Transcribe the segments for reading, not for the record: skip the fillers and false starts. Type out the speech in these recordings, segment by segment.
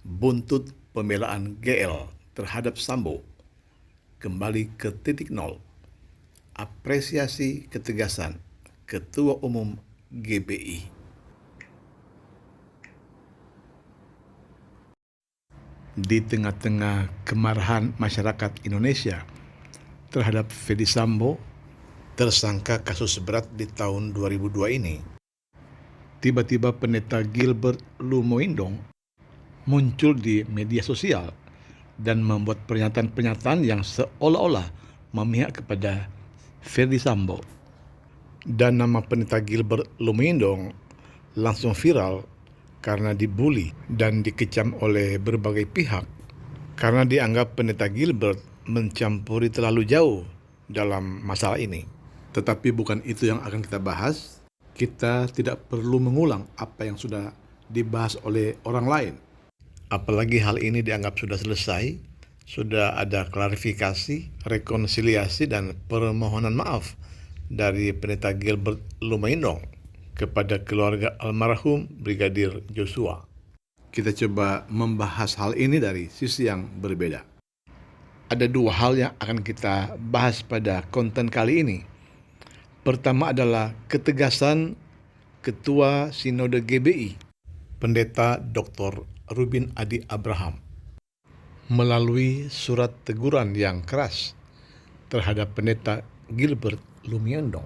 Buntut pembelaan GL terhadap Sambo kembali ke titik nol. Apresiasi ketegasan Ketua Umum GBI. Di tengah-tengah kemarahan masyarakat Indonesia terhadap Ferdy Sambo, tersangka kasus berat di tahun 2002 ini, tiba-tiba pendeta Gilbert Lumoindong muncul di media sosial dan membuat pernyataan-pernyataan yang seolah-olah memihak kepada Ferdy Sambo. Dan nama pendeta Gilbert Lumoindong langsung viral karena dibuli dan dikecam oleh berbagai pihak karena dianggap pendeta Gilbert mencampuri terlalu jauh dalam masalah ini. Tetapi bukan itu yang akan kita bahas. Kita tidak perlu mengulang apa yang sudah dibahas oleh orang lain. Apalagi hal ini dianggap sudah selesai, sudah ada klarifikasi, rekonsiliasi, dan permohonan maaf dari pendeta Gilbert Lumoindong kepada keluarga almarhum Brigadir Joshua. Kita coba membahas hal ini dari sisi yang berbeda. Ada dua hal yang akan kita bahas pada konten kali ini. Pertama adalah ketegasan Ketua Sinode GBI, Pendeta Dr. Rubin Adi Abraham, melalui surat teguran yang keras terhadap pendeta Gilbert Lumoindong.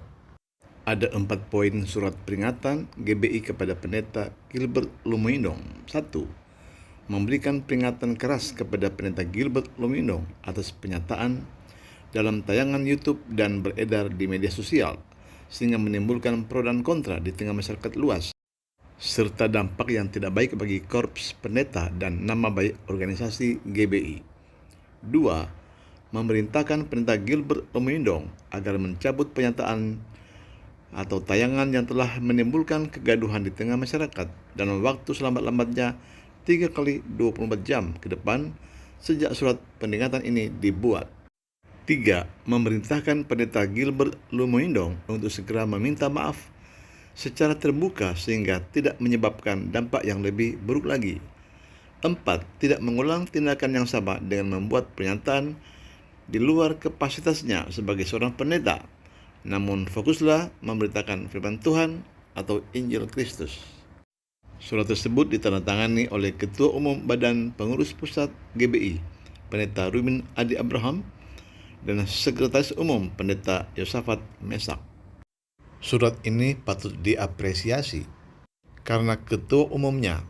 Ada 4 poin surat peringatan GBI kepada pendeta Gilbert Lumoindong. 1. Memberikan peringatan keras kepada pendeta Gilbert Lumoindong atas penyataan dalam tayangan YouTube dan beredar di media sosial, sehingga menimbulkan pro dan kontra di tengah masyarakat luas, serta dampak yang tidak baik bagi korps pendeta dan nama baik organisasi GBI. 2. Memerintahkan pendeta Gilbert Lumoindong agar mencabut pernyataan atau tayangan yang telah menimbulkan kegaduhan di tengah masyarakat dalam waktu selambat-lambatnya 3 kali 24 jam ke depan sejak surat peringatan ini dibuat. 3. Memerintahkan pendeta Gilbert Lumoindong untuk segera meminta maaf secara terbuka sehingga tidak menyebabkan dampak yang lebih buruk lagi. 4. Tidak mengulang tindakan yang sama dengan membuat pernyataan di luar kapasitasnya sebagai seorang pendeta, namun fokuslah memberitakan firman Tuhan atau Injil Kristus. Surat tersebut ditandatangani oleh Ketua Umum Badan Pengurus Pusat GBI, Pendeta Rubin Adi Abraham, dan Sekretaris Umum Pendeta Yosafat Mesak. Surat ini patut diapresiasi karena ketua umumnya,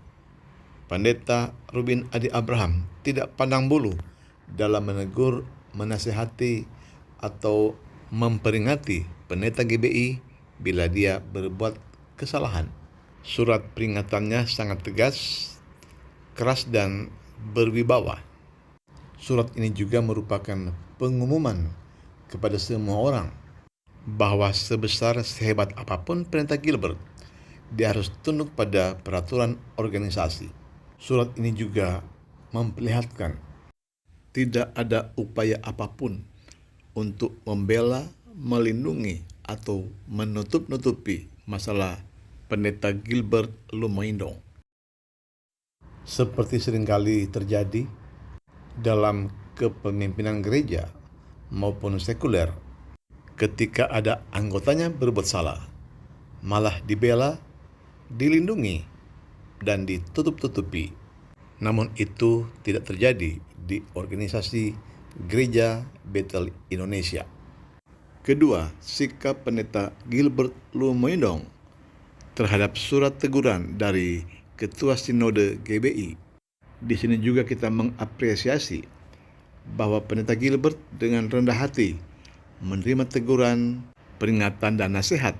Pendeta Rubin Adi Abraham, tidak pandang bulu dalam menegur, menasihati, atau memperingati pendeta GBI bila dia berbuat kesalahan. Surat peringatannya sangat tegas, keras, dan berwibawa. Surat ini juga merupakan pengumuman kepada semua orang bahwa sebesar sehebat apapun pendeta Gilbert, dia harus tunduk pada peraturan organisasi. Surat ini juga memperlihatkan tidak ada upaya apapun untuk membela, melindungi, atau menutup-nutupi masalah pendeta Gilbert Lumoindong. Seperti seringkali terjadi dalam kepemimpinan gereja maupun sekuler, ketika ada anggotanya berbuat salah, malah dibela, dilindungi, dan ditutup-tutupi. Namun itu tidak terjadi di organisasi Gereja Bethel Indonesia. Kedua, sikap pendeta Gilbert Lumoindong terhadap surat teguran dari Ketua Sinode GBI. Di sini juga kita mengapresiasi bahwa pendeta Gilbert dengan rendah hati menerima teguran, peringatan, dan nasihat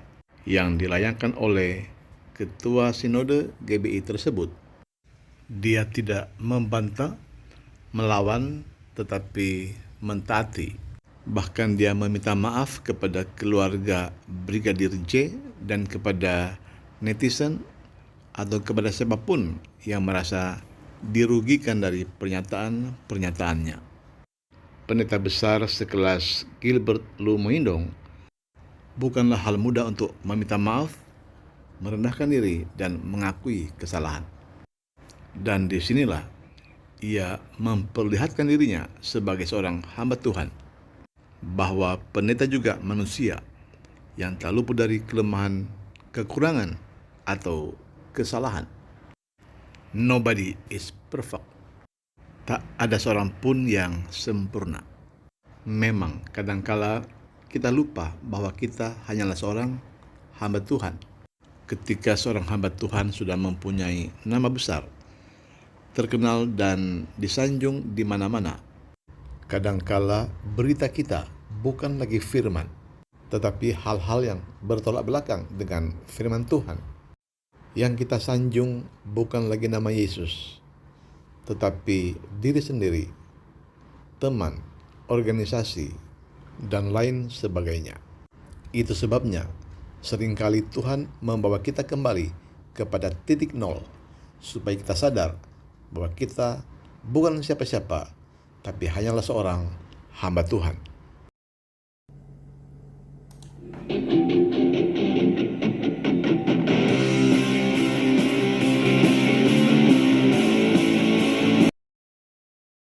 yang dilayangkan oleh Ketua Sinode GBI tersebut. Dia tidak membantah, melawan, tetapi mentaati. Bahkan dia meminta maaf kepada keluarga Brigadir J dan kepada netizen atau kepada siapapun yang merasa dirugikan dari pernyataan-pernyataannya. Pendeta besar sekelas Gilbert Lumoindong bukanlah hal mudah untuk meminta maaf, merendahkan diri, dan mengakui kesalahan. Dan disinilah ia memperlihatkan dirinya sebagai seorang hamba Tuhan, bahwa pendeta juga manusia yang tak luput dari kelemahan, kekurangan, atau kesalahan. Nobody is perfect. Tak ada seorang pun yang sempurna. Memang kadangkala kita lupa bahwa kita hanyalah seorang hamba Tuhan. Ketika seorang hamba Tuhan sudah mempunyai nama besar, terkenal dan disanjung di mana-mana, kadangkala berita kita bukan lagi firman, tetapi hal-hal yang bertolak belakang dengan firman Tuhan. Yang kita sanjung bukan lagi nama Yesus, tetapi diri sendiri, teman, organisasi, dan lain sebagainya. Itu sebabnya seringkali Tuhan membawa kita kembali kepada titik nol, supaya kita sadar bahwa kita bukan siapa-siapa, tapi hanyalah seorang hamba Tuhan.